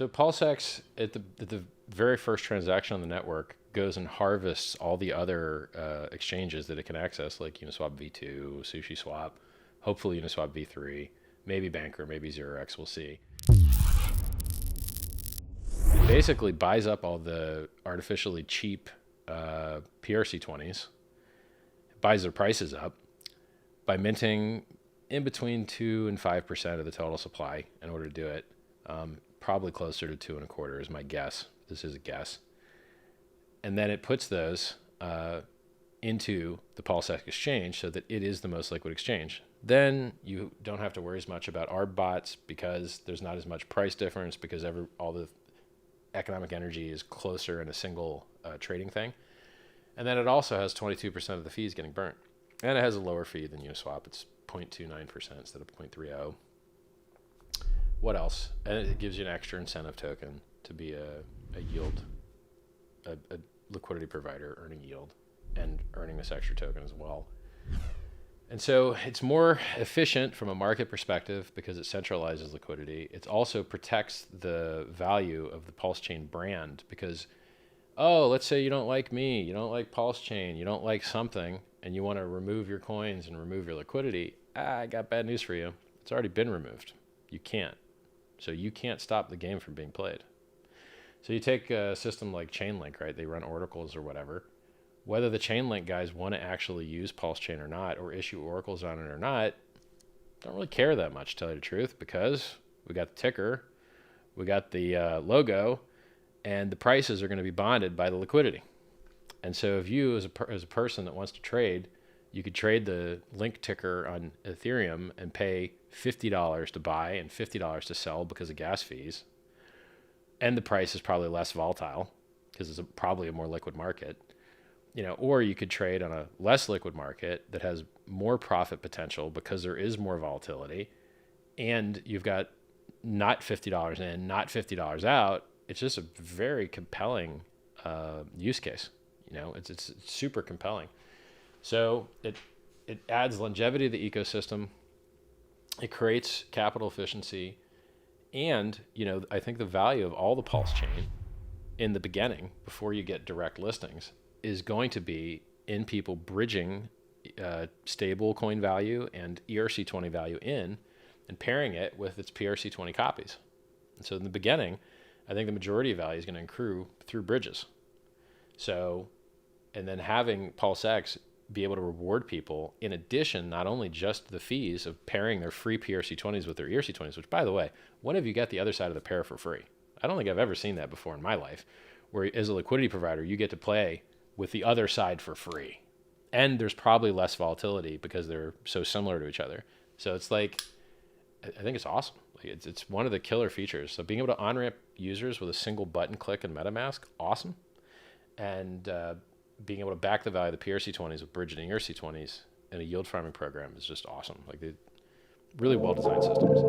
So PulseX at the very first transaction on the network goes and harvests all the other exchanges that it can access, like Uniswap v2, SushiSwap, hopefully Uniswap v3, maybe Banker, maybe ZeroX, we'll see. It basically buys up all the artificially cheap PRC20s, buys their prices up by minting in between 2 and 5% of the total supply in order to do it. Probably closer to 2.25 is my guess. This is a guess. And then it puts those into the PulseX exchange so that it is the most liquid exchange. Then you don't have to worry as much about arb bots because there's not as much price difference because all the economic energy is closer in a single trading thing. And then it also has 22% of the fees getting burnt. And it has a lower fee than Uniswap. It's 0.29% instead of 0.30. What else? And it gives you an extra incentive token to be a yield, a liquidity provider earning yield and earning this extra token as well. And so it's more efficient from a market perspective because it centralizes liquidity. It also protects the value of the PulseChain brand because, let's say you don't like me, you don't like PulseChain, you don't like something, and you want to remove your coins and remove your liquidity. I got bad news for you. It's already been removed. You can't. So you can't stop the game from being played. So you take a system like Chainlink, right? They run oracles or whatever. Whether the Chainlink guys want to actually use PulseChain or not, or issue oracles on it or not, don't really care that much, to tell you the truth, because we got the ticker, we got the logo, and the prices are going to be bonded by the liquidity. And so if you, as a person that wants to trade, you could trade the link ticker on Ethereum and pay $50 to buy and $50 to sell because of gas fees. And the price is probably less volatile because it's probably a more liquid market. Or you could trade on a less liquid market that has more profit potential because there is more volatility and you've got not $50 in, not $50 out. It's just a very compelling use case. It's super compelling. So it adds longevity to the ecosystem. It creates capital efficiency. And, I think the value of all the PulseChain in the beginning, before you get direct listings, is going to be in people bridging stable coin value and ERC20 value in and pairing it with its PRC20 copies. And so in the beginning, I think the majority of value is going to accrue through bridges. So, and then having PulseX be able to reward people in addition, not only just the fees of pairing their free PRC20s with their ERC20s, which by the way, when have you got the other side of the pair for free? I don't think I've ever seen that before in my life, where as a liquidity provider, you get to play with the other side for free. And there's probably less volatility because they're so similar to each other. So it's like, I think it's awesome. Like it's one of the killer features. So being able to on-ramp users with a single button click in MetaMask, awesome. And being able to back the value of the PRC20s with bridging ERC20s in a yield farming program is just awesome. Like they really well-designed systems.